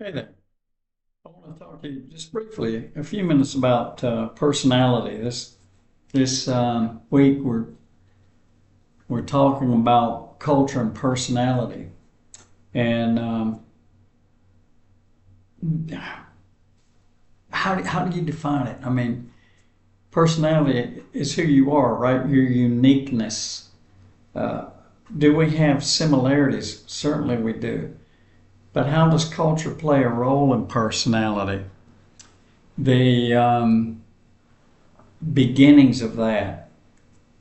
Hey there. I want to talk to you just briefly, a few minutes about personality. This week we're talking about culture and personality, and how do you define it? I mean, personality is who you are, right? Your uniqueness. Uh, do we have similarities? Certainly we do. But how does culture play a role in personality? The beginnings of that.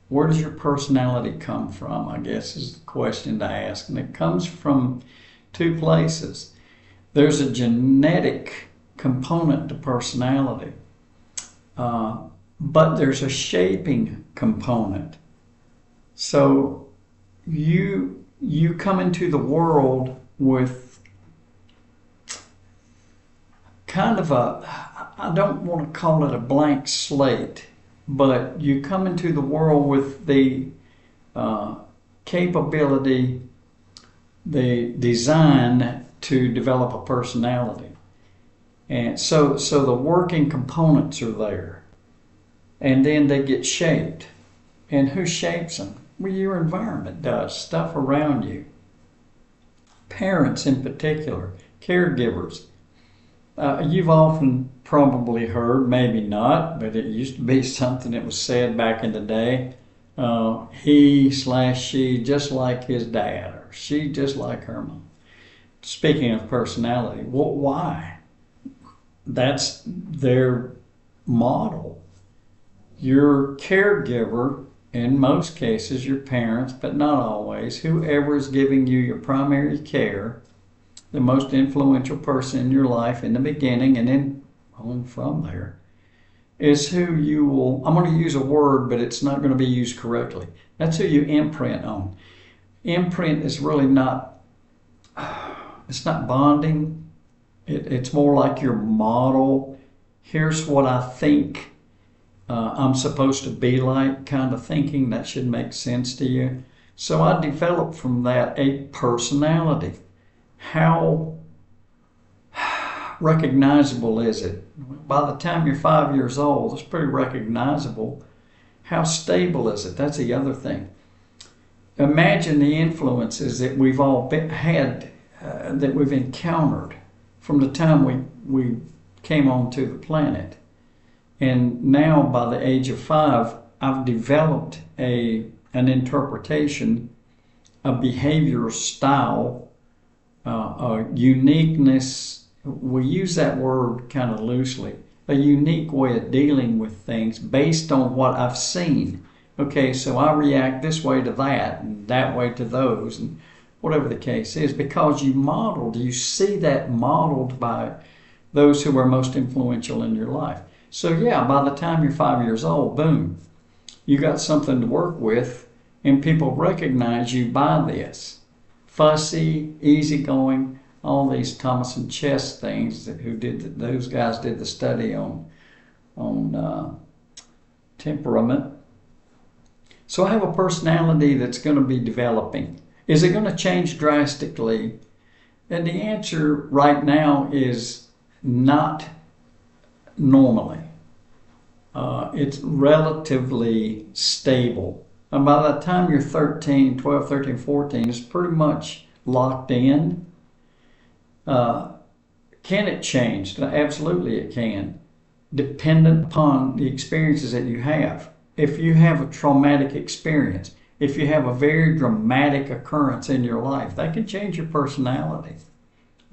Where does your personality come from? I guess is the question to ask. And it comes from two places. There's a genetic component to personality, uh, but there's a shaping component. So you come into the world with kind of I don't want to call it a blank slate, but you come into the world with the uh, capability, the design to develop a personality. And so the working components are there. And then they get shaped. And who shapes them? Well, your environment does, stuff around you. Parents in particular, caregivers. You've often probably heard, maybe not, but it used to be something that was said back in the day. He/she just like his dad, or she just like her mom. Speaking of personality, well, why? That's their model. Your caregiver, in most cases, your parents, but not always, whoever is giving you your primary care, the most influential person in your life in the beginning and then on from there, is who you will, I'm going to use a word, but it's not going to be used correctly. That's who you imprint on. Imprint is really not, it's not bonding. It's more like your model. Here's what I think I'm supposed to be like kind of thinking. That should make sense to you. So I developed from that a personality. How recognizable is it? By the time you're 5 years old, it's pretty recognizable. How stable is it? That's the other thing. Imagine the influences that we've all had, that we've encountered from the time we came onto the planet. And now, by the age of 5, I've developed an interpretation, a behavioral style, a uniqueness. We use that word kind of loosely. A unique way of dealing with things based on what I've seen. Okay, so I react this way to that and that way to those, and whatever the case is, because you see that modeled by those who are most influential in your life. So yeah, by the time you're 5 years old, boom, you got something to work with, and people recognize you by this. Fussy, easygoing, all these Thomas and Chess things those guys did the study on temperament. So I have a personality that's going to be developing. Is it going to change drastically? And the answer right now is not normally. It's relatively stable. And by the time you're 13, 12, 13, 14, it's pretty much locked in. Can it change? Absolutely it can, dependent upon the experiences that you have. If you have a traumatic experience, if you have a very dramatic occurrence in your life, that can change your personality,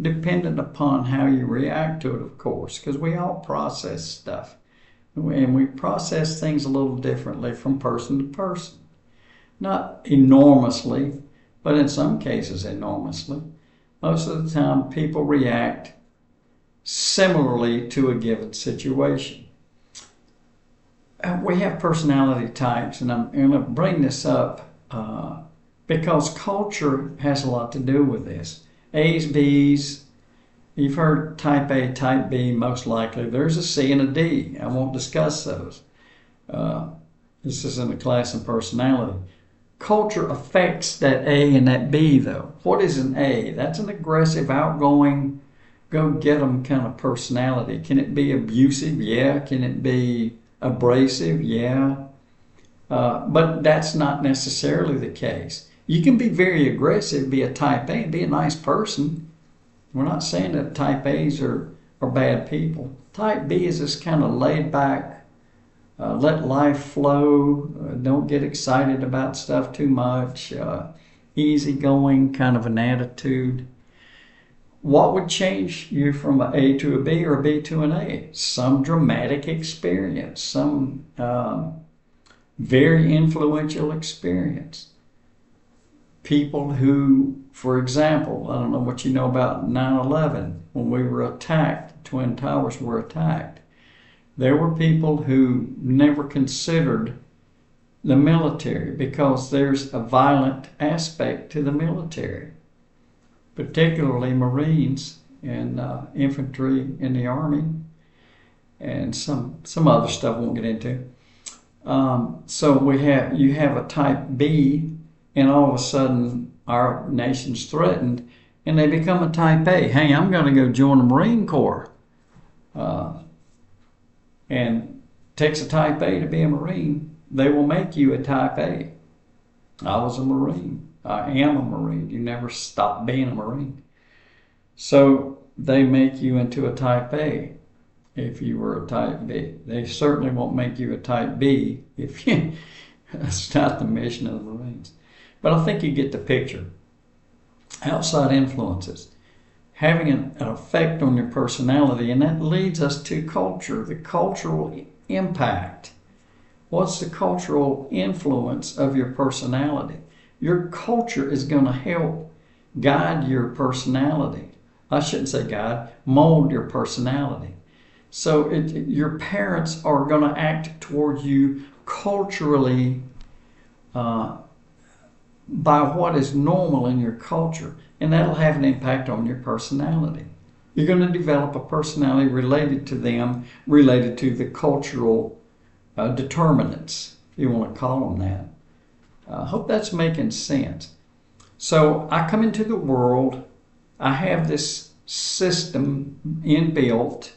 dependent upon how you react to it, of course, because we all process stuff. And we process things a little differently from person to person. Not enormously, but in some cases enormously. Most of the time, people react similarly to a given situation. We have personality types, and I'm going to bring this up because culture has a lot to do with this. A's, B's, you've heard type A, type B, most likely. There's a C and a D. I won't discuss those. This is in the class in personality. Culture affects that A and that B, though. What is an A? That's an aggressive, outgoing, go get them kind of personality. Can it be abusive? Yeah. Can it be abrasive? Yeah. But that's not necessarily the case. You can be very aggressive, be a type A, and be a nice person. We're not saying that type A's are bad people. Type B is this kind of laid back, let life flow, don't get excited about stuff too much, easygoing kind of an attitude. What would change you from an A to a B or a B to an A? Some dramatic experience, some very influential experience. People who, for example, I don't know what you know about 9/11, when we were attacked, the Twin Towers were attacked. There were people who never considered the military because there's a violent aspect to the military, particularly Marines and infantry in the Army, and some other stuff I won't get into. So you have a type B, and all of a sudden our nation's threatened, and they become a type A. Hey, I'm going to go join the Marine Corps. And it takes a type A to be a Marine. They will make you a type A. I was a Marine. I am a Marine. You never stop being a Marine. So they make you into a type A if you were a type B. They certainly won't make you a type B if you, that's not the mission of the Marines. But I think you get the picture. Outside influences having an effect on your personality, and that leads us to culture, the cultural impact. What's the cultural influence of your personality? Your culture is going to help guide your personality. I shouldn't say guide, mold your personality. So your parents are going to act toward you culturally by what is normal in your culture, and that'll have an impact on your personality. You're going to develop a personality related to them, related to the cultural determinants, if you want to call them that. I hope that's making sense. So I come into the world, I have this system inbuilt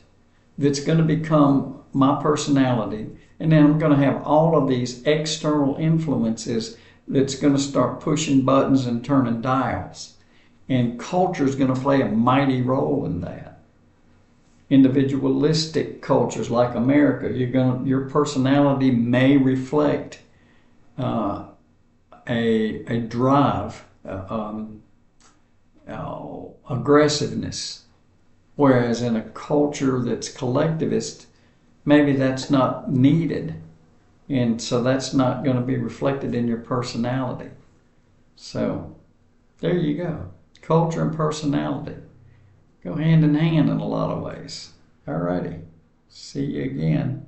that's going to become my personality, and then I'm going to have all of these external influences that's going to start pushing buttons and turning dials. And culture is going to play a mighty role in that. Individualistic cultures like America, your personality may reflect a drive, aggressiveness. Whereas in a culture that's collectivist, maybe that's not needed. And so that's not going to be reflected in your personality. So there you go. Culture and personality go hand in hand in a lot of ways. All righty. See you again.